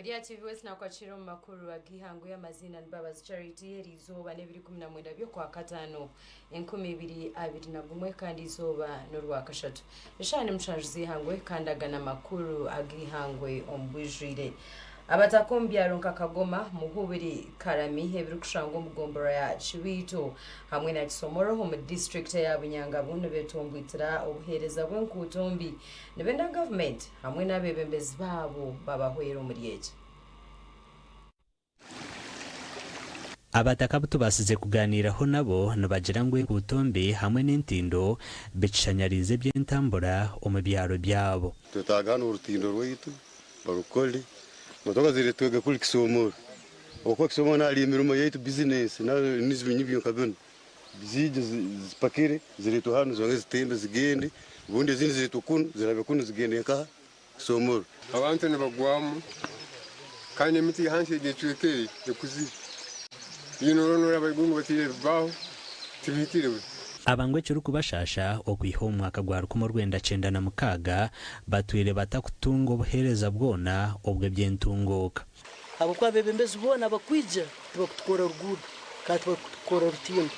Maria TV West na kwachiro makuru Ageihangwe amazina Mbabazi Charity rizoba ne 2017 byo kwa katano 2021 kandi izoba no rwa kashatu eshane Ageihangwe kandagana makuru Ageihangwe ombujire abatakombya ronka kagoma muhubiri karami hebiri kushango mugombora ya Chibito hamwe na Kisomoro mu district ya Bunyangabo nebetombwitira obuhereza bwenkutombi nebenda government hamwe nabebembezi babo babahwero muri yeje abataka buto basize kuganiraho nabo nabagirangwe kutombe hamwe n'intindo bicanyarize by'intambura mu byaro byabo tutagana urutindo rwitu barukole motoka zire twege kuri Kisomoro uko Kisomoro ali imirimo yetu business na nizibinyi byo kabona bizije zipakire zire to hano zonge zitembe zigende ubundi zindi zire tukunu zirabe kunu zigende ka Kisomoro abantu ne bagwamu kanye miti hanse de tweke de kuzi yinoro abagungu batire baho tibitire abangwe cyo kubashasha okwiho mwaka gwa 1996 batwire batakutunga obuhereza bwona obwe byentungoka abo kwa bebembezi bona bakwija tubakukora rugudu kati bakukora rutino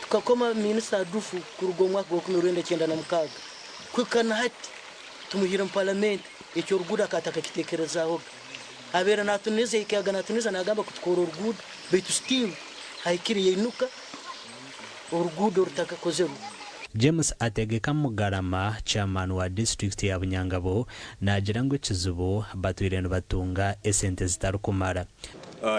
tukakoma minister dufu kurugo mwaka gwa 1996 kwikana hati tumuhira mu parliament icyo rugudu akataka kitekerezaho abera natuneze ikaga natuniza nagamba kutukora rugudu bitu still haikiri yinuka urugudo rutaka kozeru. James ategeka mugarama chairman wa district ya Bunyangabo nagirango kizubo batwireno batunga esente zitarukumara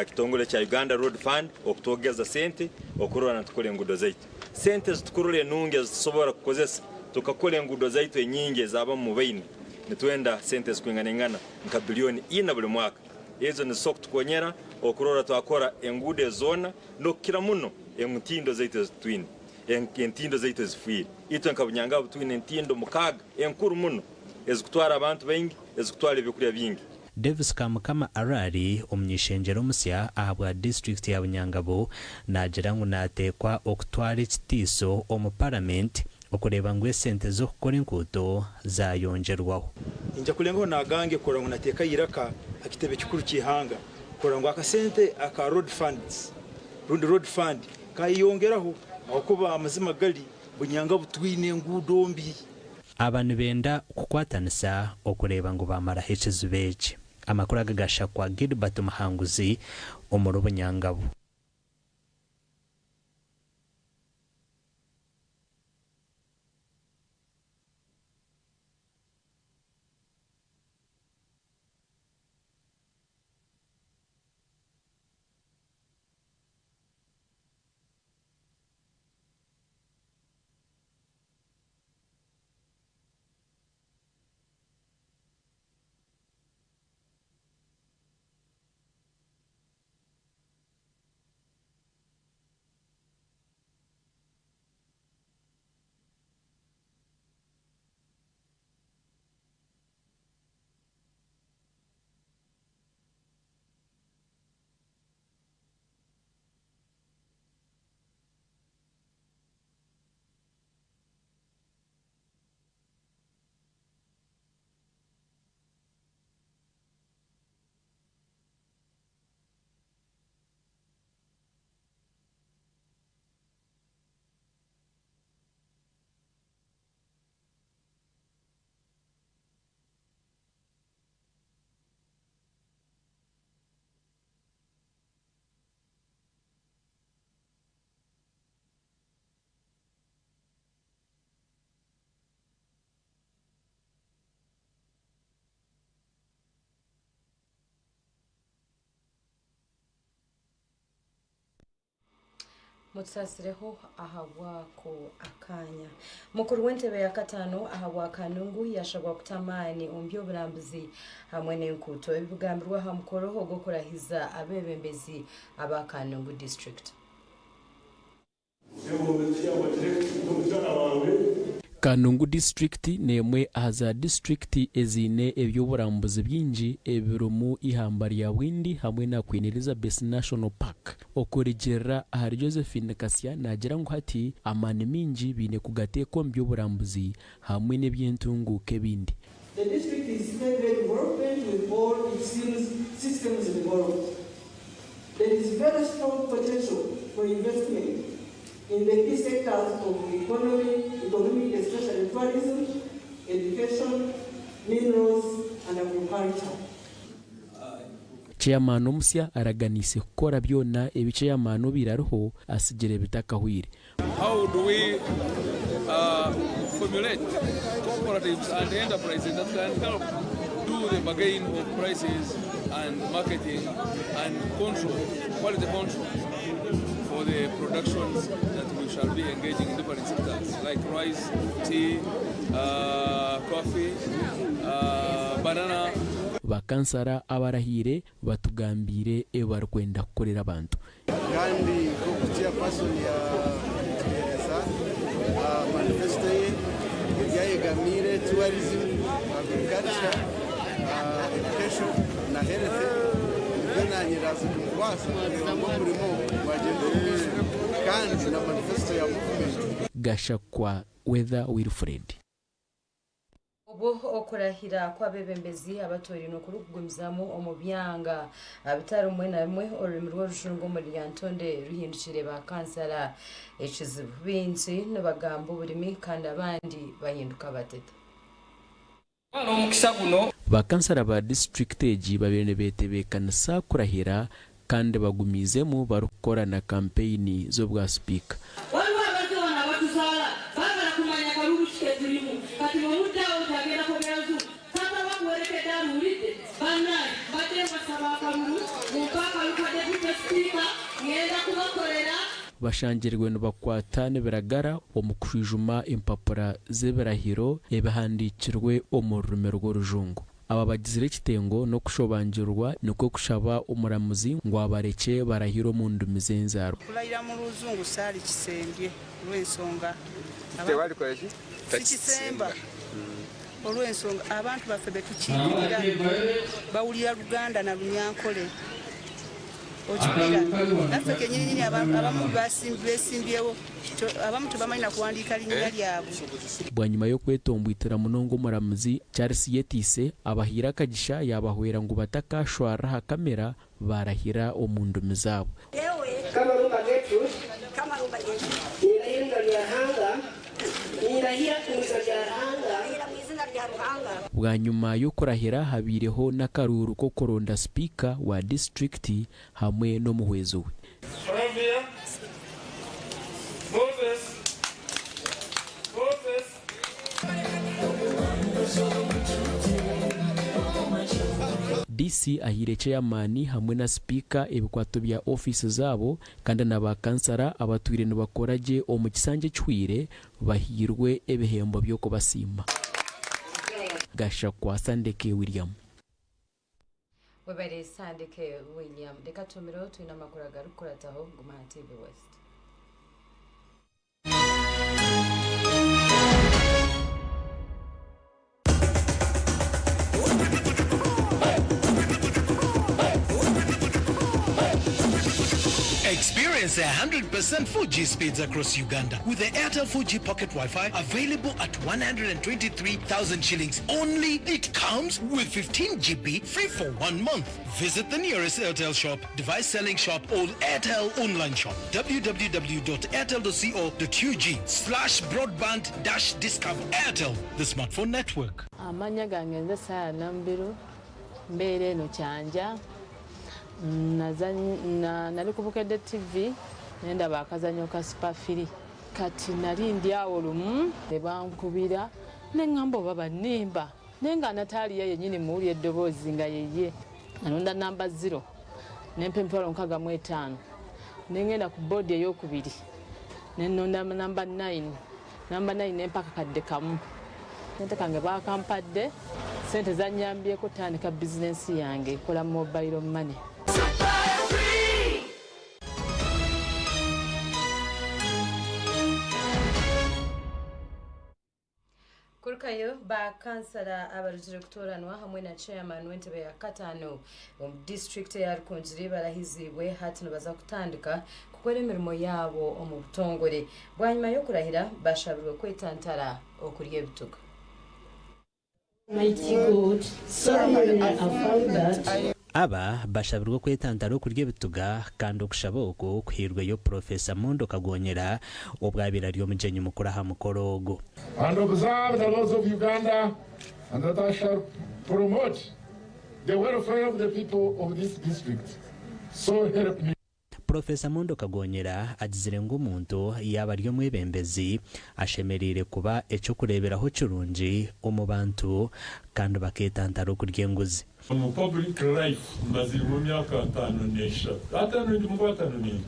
kitongole cha Uganda Road Fund okutogeza sente okurona tukole ngudo zaitu sente zitukurule nunge zisobora kukozesa tukakole ngudo zaitu enyinge zaba mu baini nitwenda sente zikwingana nka bilioni 4 buli mwaka ezo ni sok tukonyera okurora twakora engude zona no kira muno emutindo zaitu twine entindo zaitu zifire ito nkabunyangaho twine entindo mukaga enkuru muno ezikutwara abantu bengi ezikutwara ebyokurya bingi Davis Kamukama Arari omnyishengero musya ahabwa district ya Bunyangabo nagirango natekwa okutwara ekitiso omu parliament okureba ngwe sente zo kukora inkuto zayongerwaho inja kulengo nagange kora ngo nateka yiraka akitebe kikuru kihanga kora ngo akasente aka road fund kayongeraho akuba amazima gali Bunyanga butwine ngudombi abantu benda kukwatanisa okureba ngo bamara hechezubeje amakuru agagasha kwa Gilbert Muhanguzi omuro Bunyangabo mutsasireho ahawako akanya mukuru w'entebe ya katano ahawakanungu yashagwa kutamani ombyo burambuzi hamwe n'enkuto ibugambirwa hamukoroho gukurahiza abebembezi abakanungu district Kanungu district nemwe aza district ezine ebyoburambuzi byinji ebirumu ihamba ya Windi hamwe na Queen Elizabeth National Park okurigera ahari Josephine Kasia nagira ngo hati amani minji bine kugateko mbyoburambuzi hamwe n'ebyentunguke bindi. The district is favored broadband with all its systems involved. There is very strong potential for investment in the key sectors of the economy, especially tourism, education, minerals, and agriculture. Chairman omusya araganise kukora byona ebichairman biraroho asigire bitakahwire. How do we formulate cooperatives and enterprises that can help do the bargain of prices and marketing and control, quality control for the productions that we shall be engaging in different sectors like rice, tea, coffee, banana. Bakansara abarahire batugambire ebarkwenda kukorera abantu. Kandi kukutia person ya manifesto yayegamire tourism, agriculture, education na health yananyiraza kumwasa murimo wagenda ubisho kandi na manifesto ya movement. Gashakwa Weather Wilfred. Ubu okurahira kwa bebembezi abatori no kurugumizamo omubyanga abitari umwe na bimwe ururimi rw'urushungu muri yantonde ruhindukire ba kansara ekizibu binzi n'abagambo burimi kandi abandi bahinduka bateta. Bakansara ba district egi babene betebekanisa kurahira kandi bagumizemo barukora na campaign zo bwa speaker. Bashangirwe n'abakwatane biragara omukwijuma impapura z'ebirahiro ebihandikirwe omururimi rw'orujungu. Aba bagizire ekitengo no kushobangirwa niko kushaba omuramuzi ngo abareke barahiro mu ndumi z'enzaro. Kulayira mu ruzungu sali kisembye lw'ensonga. Tewali kwaji? Kisemba. Olw'ensonga abantu baffe betukiyirira bawulira Luganda na Lunyankole. Ochibira naffe kenyini abamu basimbyewo abamu tebamanyi kuwandiika linnya lyabwe. Bwanyuma yo kwetombwitira munongo muramuzi Charles yetise abahira kagisha yabahwera ngo batakashwara ha kamera barahira omundumi zabo. Kama rumba getu nirahira lyahanga nirahira kumiza lyahanga. Bwanyuma yo kurahira habireho n'akaruru ko koronda speaker wa district hamwe no muhwezo we. DC ahire chairman hamwe na speaker ebikwato bya office zabo kandi n'abakansara abatwire nibakoraje omukisange chwire bahirwe ebihembo byo kubasima. Gashakwa Sandeke William. Webere Sandeke William dekatumiro tuina makuru garukora taho nguma TV West. Experience 100% 4G speeds across Uganda with the Airtel 4G Pocket Wi-Fi available at 123,000 shillings only. It comes with 15 GB free for 1 month. Visit the nearest Airtel shop, device selling shop or Airtel online shop. www.airtel.co.ug/broadband-discover. Airtel, the smartphone network. Amanya gange ndasa nambiru mbere no chanja. Nali kubukedde TV nenda bakazanyo ka Superfiri kati nali ndyawo lumu nebankubira nengamba baba nimba nenga Natalia yenyini muri eddoboozi nga yeye anonda namba 0 nempempero nkaga mu 5 nengenda ku board ey'okubiri nenonda namba 9 nempaka kadde kamu nentekange bakampadde sente zanyambyeko tandika business yange kola mobile money. Kurkayo ba kansara abarujire kutoranwa hamwe na chairman w'entebe ya katano district ya Rukunjiri barahizibwe hati baza kutandika gukora imirimo yabo mu butongore. Bwanyuma yo kurahira bashabirwe kwetantara okuriye bituga. Mighty God, certainly I found that. Aba bashabirwa kwetantara okurya ebituga kandi okushaba oku kuhirweyo Professor Mondo Kagonyera obwabira ry'omugenyi mukuru aha mukoro ogo. And observe the laws of Uganda and that I shall promote the welfare of the people of this district. So help me. Professor Mondo Kagonyera agizire ngo omuntu yaba ryo mwebembezi ashemerire kuba eco kureberaho kirungi omu bantu kandi baketantara okurya enguzi. Mu public life maziri mu myaka 5 atano ndi mu 5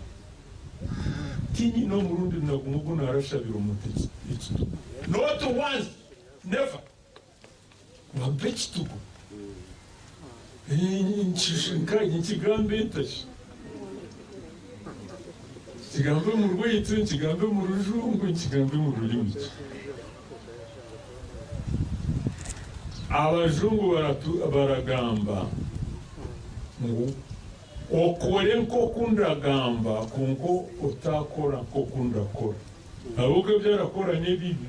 tinyi no murundi na kumuguna arashabira umutezi itu not once never mabech tuko nchigambe ntashi chigambe mu rwitse chigambe mu rujungu chigambe mu rurimi abajungu baragamba ngo okore nko kundagamba kunko utakora nko kundakora ahubwo byarakora nebibi.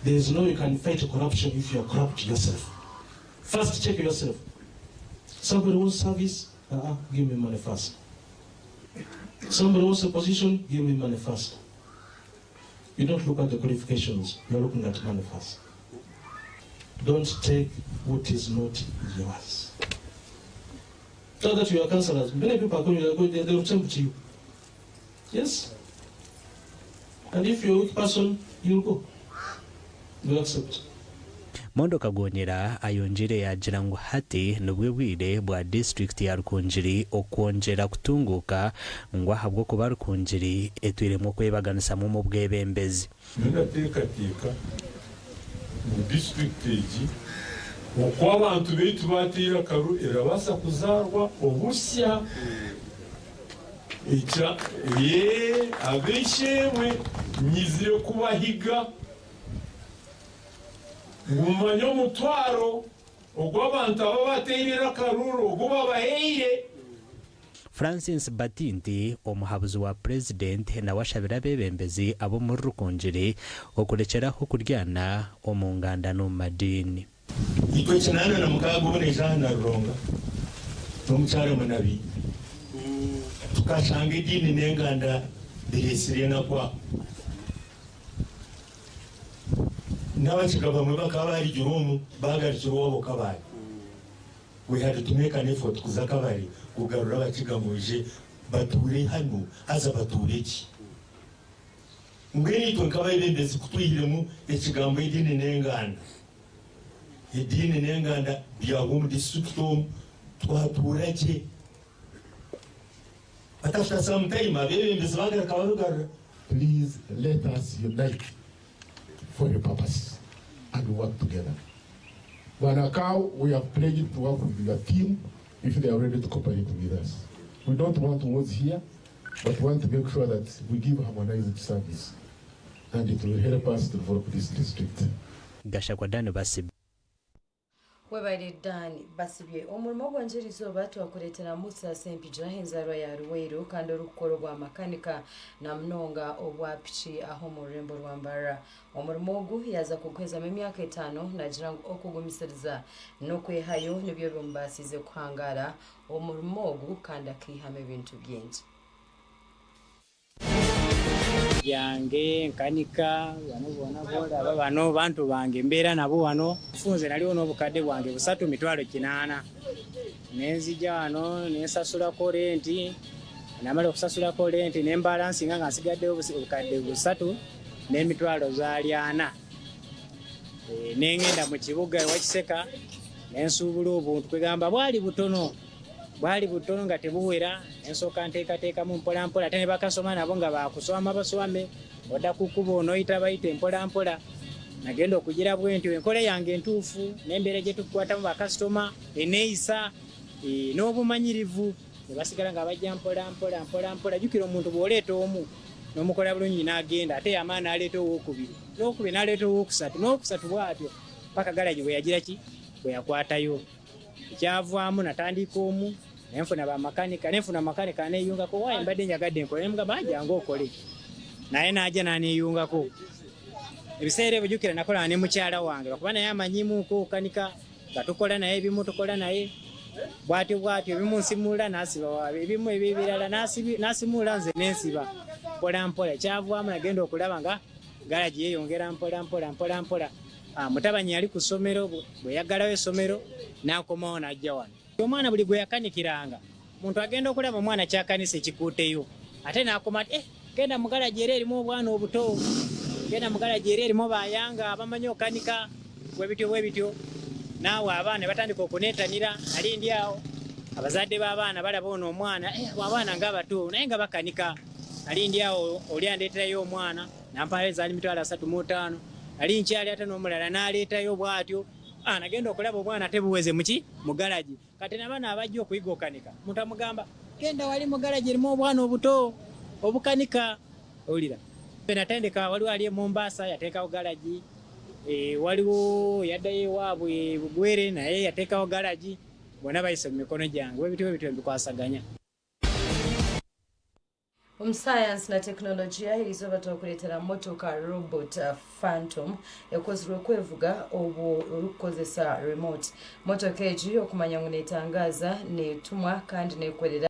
There is no you can fight corruption if you are corrupt yourself. First check yourself. Somebody wants service, give me money first. Somebody wants a position, give me money first. You don't look at the qualifications, you're looking at money first. Don't take what is not yours. Tell that to your counselors. Many people are going, they will tell to you. Yes? And if you're a weak person, you'll go. You'll accept. Mondo Kagonyera ayonjire yagira ngo hati nubwe bwire bwa district ya Rukunjiri okwongera kutunguka ngo ahabwo kuba Rukunjiri etwiremo kwebaganisa mu bwebembezi. Teka mu district eji okwa abantu beitu batira karu erabasa kuzarwa obusya echa abeshemwe nyizire kubahiga ngumanyo mutwaro ogw'abantu abo bateirira karuru ogw'abaheire. Francis Batinti omuhabuzi wa president na washabira bebembezi abo muri Rukunjiri okurekeraho kuryana omunganda no madini. Ikwe kinana na mukago bonesha na ronga n'omucyaro munabi tukashanga idini n'enganda biresire nakwa n'abakigaba mwe bakabari jurumu bagarikira wabo kabari. We had to make an effort kuza kabari kugarura abakigamuje bature hano aza bature ki ngeni to kabari bembezi kutwihiremu ekigambo idini n'enganda byago mu district twatura ki But after some time, please let us unite for a purpose and work together. Wanakau, we have pledged to work with your team if they are ready to cooperate with us. We don't want words here, but we want to make sure that we give harmonized service, and it will help us to develop this district. Webaire Dani basibye omurimo gw'enjeri izoba twakuretera Musa Sempija henzarwa ya Ruweiro kandi orukoro rwa makanika na mnonga obwa pichi aho mu Rurembo rwa Mbara. Omurimo ogu yaza kukweza mu myaka 5 nagira ngo okugumisiriza no kwehayo nibyo bimbasize kuhangara omurimo ogu kandi akihame ibintu byinshi. Yange nkanika banobona bola bano bantu bange mbera nabo wano funze nali ono obukadde bwange busatu mitwalo 8 nenzija wano nensasula ko renti namala okusasula ko renti ne balance nga nsigadde obukadde busatu n'emitwalo zaali 4 nengenda mu kibuga wakiseka nensubula obuntu kwegamba bwali butono nga tebuwera ensoka nteeka mu mpola mpola tene bakasoma nabo nga bakusoma baswame oda kukuba onoyita bayite mpola mpola nagenda okugira bwenti enkola yange entuufu n'embeera gye tukwata mu bakasitoma eneeyisa n'obumanyirivu ne basigala nga bajja mpola jukira omuntu bw'oleeta omu n'omukola bulungi n'agenda ate amaani aleeta owokubiri n'okubiri n'aleeta owokusatu n'okusatu bw'atyo paka galagi bwe yagira ki bwe yakwatayo ekyavaamu natandika omu nenfuna makanika neyungako waye mbadde njagadde enkola nemuga bajja ng'okole naye n'ajja n'aneyungako ebiseera ebijjukira nakola ne mukyala wange lwakuba naye amanyimuuko okanika nga tukola naye ebimu tukola naye bwatyo ebimu nsimula n'asiba waabe ebimu ebibirala n'asimula nze n'ensiba mpola kyavaamu nagenda okulaba nga galaji yeeyongera mpola mutabanyi yali ku ssomero bwe yaggalawo essomero n'akomawo n'ajja wano omwana buli gwe yakanikiranga muntu agenda okulaba omwana kyakanisa ekikuuteyo ate n'akoma genda mu galaji era erimu obwana obuto genda mu galaji era erimu bayanga abamanyi okanika bwebityo naawe abaana batandika okuneetanira alindi awo abazadde b'abaana balaba ono omwana abaana ng'abato naye nga bakanika alindi awo oli andeeterayo omwana nampala ezaali 35,000 ali nkyali ate n'omulala n'aleetayo bw'atyo nagenda okulaba obwana tebuweze mu galaji kati nabaana abajja okuyiga okanika muntu amugamba genda wali mu galaji erimu obwana obuto obukanika owulira natendeka waliwo ali e Mombasa yateekawo galaji waliwo yaddayo ewaabwe Bugwere naye yateekawo galaji bonna bayise mu mikono gyange webityo mbikwasaganya. Omusayansi na tekinologiya erizoba tukuleetera motoka robot phantom ekozirwe okwevuga obwo olukozesa remote motoka egi okumanya ngu neetangaaza neetumwa kandi neekolera